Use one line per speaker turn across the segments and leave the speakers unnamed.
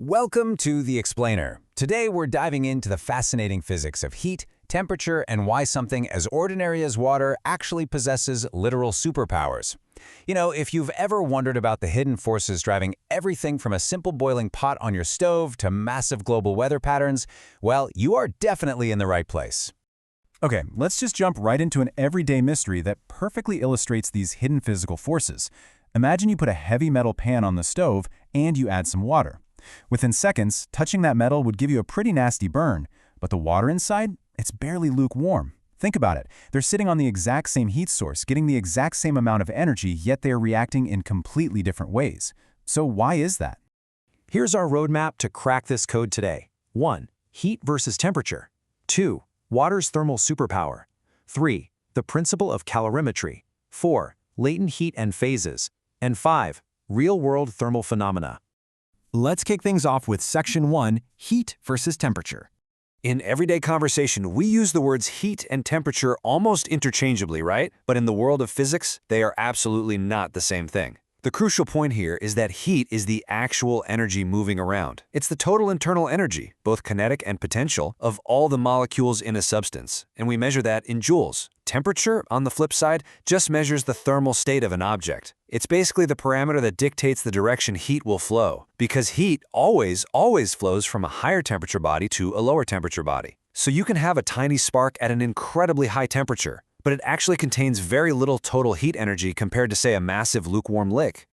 Welcome to The Explainer. Today we're diving into the fascinating physics of heat, temperature, and why something as ordinary as water actually possesses literal superpowers. You know, if you've ever wondered about the hidden forces driving everything from a simple boiling pot on your stove to massive global weather patterns, well, you are definitely in the right place.
Okay, let's just jump right into an everyday mystery that perfectly illustrates these hidden physical forces. Imagine you put a heavy metal pan on the stove and you add some water. Within seconds, touching that metal would give you a pretty nasty burn, but the water inside, it's barely lukewarm. Think about it. They're sitting on the exact same heat source, getting the exact same amount of energy, yet they're reacting in completely different ways. So why is that?
Here's our roadmap to crack this code today. 1. Heat versus temperature. 2. Water's thermal superpower. 3. The principle of calorimetry. 4. Latent heat and phases. And 5. Real-world thermal phenomena.
Let's kick things off with Section 1, Heat versus Temperature.
In everyday conversation, we use the words heat and temperature almost interchangeably, right? But in the world of physics, they are absolutely not the same thing. The crucial point here is that heat is the actual energy moving around. It's the total internal energy, both kinetic and potential, of all the molecules in a substance, and we measure that in joules. Temperature, on the flip side, just measures the thermal state of an object. It's basically the parameter that dictates the direction heat will flow, because heat always flows from a higher temperature body to a lower temperature body. So you can have a tiny spark at an incredibly high temperature, but it actually contains very little total heat energy compared to, say, a massive lukewarm lake.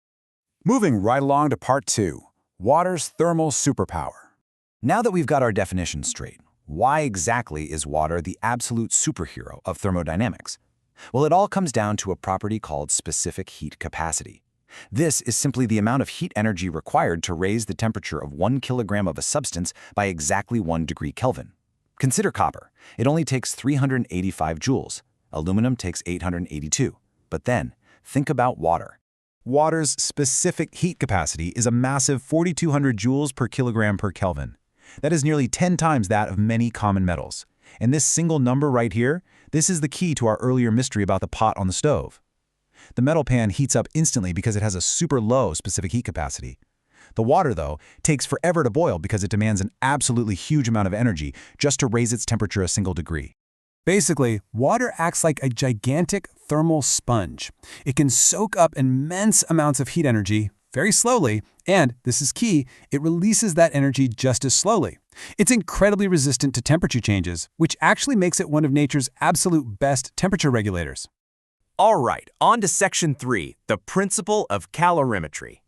Moving right along to Part 2, Water's thermal superpower.
Now that we've got our definition straight, why exactly is water the absolute superhero of thermodynamics? Well, it all comes down to a property called specific heat capacity. This is simply the amount of heat energy required to raise the temperature of 1 kilogram of a substance by exactly 1 degree Kelvin. Consider copper. It only takes 385 joules. Aluminum takes 882. But then, think about water.
Water's specific heat capacity is a massive 4,200 joules per kilogram per Kelvin. That is nearly 10 times that of many common metals. And this single number right here, this is the key to our earlier mystery about the pot on the stove. The metal pan heats up instantly because it has a super low specific heat capacity. The water, though, takes forever to boil because it demands an absolutely huge amount of energy just to raise its temperature a single degree.
Basically, water acts like a gigantic thermal sponge. It can soak up immense amounts of heat energy very slowly, and, this is key, it releases that energy just as slowly. It's incredibly resistant to temperature changes, which actually makes it one of nature's absolute best temperature regulators.
All right, on to Section 3, the principle of calorimetry.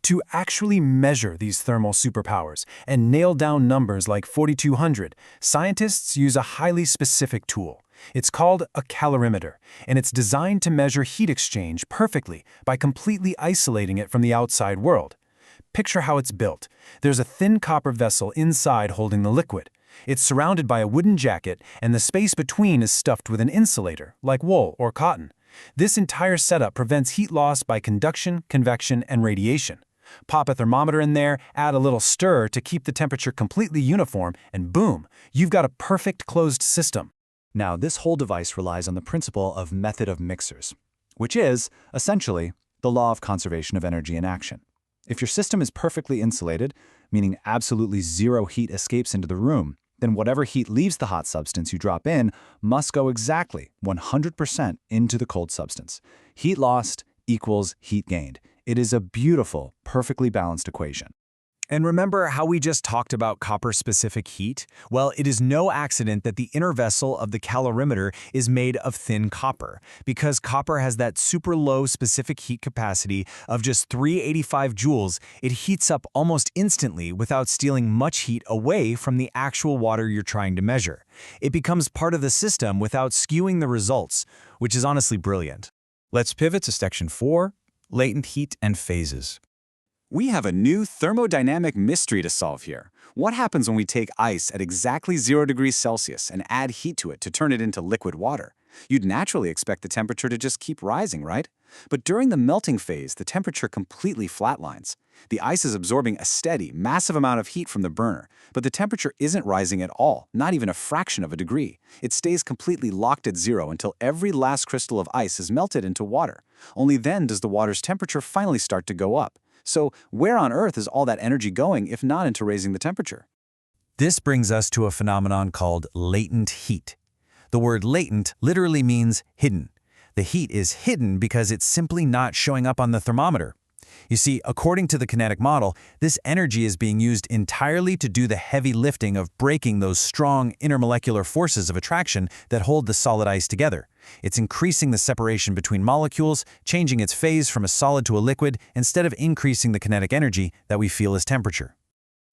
To actually measure these thermal superpowers and nail down numbers like 4,200, scientists use a highly specific tool. It's called a calorimeter, and it's designed to measure heat exchange perfectly by completely isolating it from the outside world. Picture how it's built. There's a thin copper vessel inside holding the liquid. It's surrounded by a wooden jacket, and the space between is stuffed with an insulator, like wool or cotton. This entire setup prevents heat loss by conduction, convection, and radiation. Pop a thermometer in there, add a little stir to keep the temperature completely uniform, and boom, you've got a perfect closed system.
Now, this whole device relies on the principle of method of mixers, which is, essentially, the law of conservation of energy in action. If your system is perfectly insulated, meaning absolutely zero heat escapes into the room, then whatever heat leaves the hot substance you drop in must go exactly 100% into the cold substance. Heat lost equals heat gained. It is a beautiful, perfectly balanced equation.
And remember how we just talked about copper-specific heat? Well, it is no accident that the inner vessel of the calorimeter is made of thin copper, because copper has that super low specific heat capacity of just 385 joules. It heats up almost instantly without stealing much heat away from the actual water you're trying to measure. It becomes part of the system without skewing the results, which is honestly brilliant.
Let's pivot to Section 4, Latent heat and phases.
We have a new thermodynamic mystery to solve here. What happens when we take ice at exactly 0 degrees Celsius and add heat to it to turn it into liquid water? You'd naturally expect the temperature to just keep rising, right? But during the melting phase, the temperature completely flatlines. The ice is absorbing a steady, massive amount of heat from the burner, but the temperature isn't rising at all, not even a fraction of a degree. It stays completely locked at 0 until every last crystal of ice is melted into water. Only then does the water's temperature finally start to go up. So where on Earth is all that energy going if not into raising the temperature?
This brings us to a phenomenon called latent heat. The word latent literally means hidden. The heat is hidden because it's simply not showing up on the thermometer. You see, according to the kinetic model, this energy is being used entirely to do the heavy lifting of breaking those strong intermolecular forces of attraction that hold the solid ice together. It's increasing the separation between molecules, changing its phase from a solid to a liquid, instead of increasing the kinetic energy that we feel as temperature.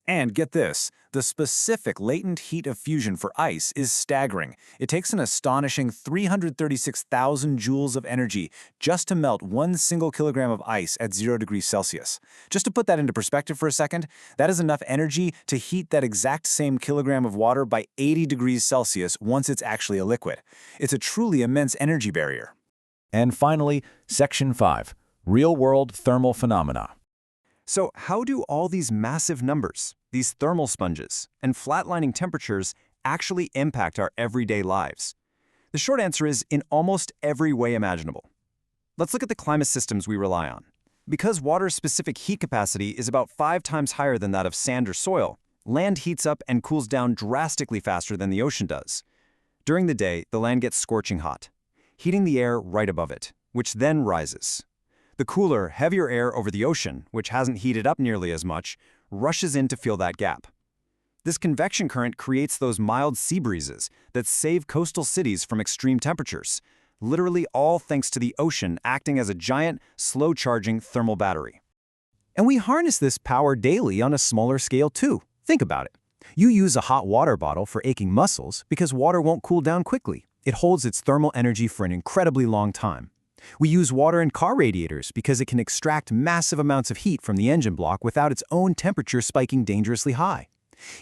And get this, the specific latent heat of fusion for ice is staggering. It takes an astonishing 336,000 joules of energy just to melt 1 single kilogram of ice at 0 degrees Celsius. Just to put that into perspective for a second, that is enough energy to heat that exact same kilogram of water by 80 degrees Celsius once it's actually a liquid. It's a truly immense energy barrier.
And finally, Section 5, Real-World Thermal Phenomena.
So how do all these massive numbers, these thermal sponges, and flatlining temperatures actually impact our everyday lives? The short answer is in almost every way imaginable. Let's look at the climate systems we rely on. Because water's specific heat capacity is about 5 times higher than that of sand or soil, land heats up and cools down drastically faster than the ocean does. During the day, the land gets scorching hot, heating the air right above it, which then rises. The cooler, heavier air over the ocean, which hasn't heated up nearly as much, rushes in to fill that gap. This convection current creates those mild sea breezes that save coastal cities from extreme temperatures, literally all thanks to the ocean acting as a giant, slow-charging thermal battery.
And we harness this power daily on a smaller scale too. Think about it. You use a hot water bottle for aching muscles because water won't cool down quickly. It holds its thermal energy for an incredibly long time. We use water in car radiators because it can extract massive amounts of heat from the engine block without its own temperature spiking dangerously high.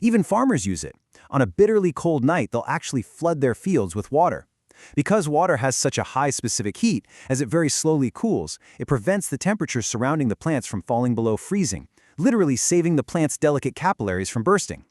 Even farmers use it. On a bitterly cold night, they'll actually flood their fields with water. Because water has such a high specific heat, as it very slowly cools, it prevents the temperature surrounding the plants from falling below freezing, literally saving the plant's delicate capillaries from bursting.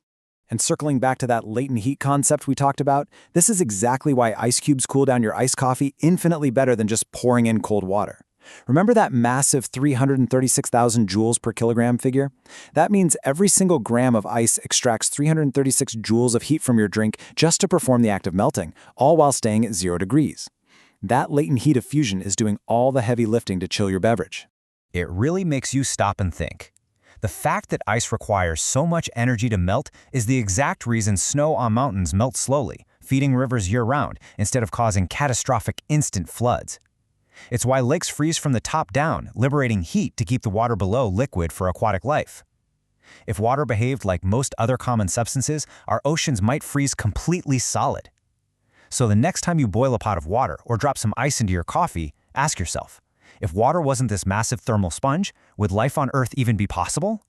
And circling back to that latent heat concept we talked about, this is exactly why ice cubes cool down your iced coffee infinitely better than just pouring in cold water. Remember that massive 336,000 joules per kilogram figure? That means every single gram of ice extracts 336 joules of heat from your drink just to perform the act of melting, all while staying at 0 degrees. That latent heat of fusion is doing all the heavy lifting to chill your beverage.
It really makes you stop and think. The fact that ice requires so much energy to melt is the exact reason snow on mountains melts slowly, feeding rivers year-round instead of causing catastrophic instant floods. It's why lakes freeze from the top down, liberating heat to keep the water below liquid for aquatic life. If water behaved like most other common substances, our oceans might freeze completely solid. So the next time you boil a pot of water or drop some ice into your coffee, ask yourself, if water wasn't this massive thermal sponge, would life on Earth even be possible?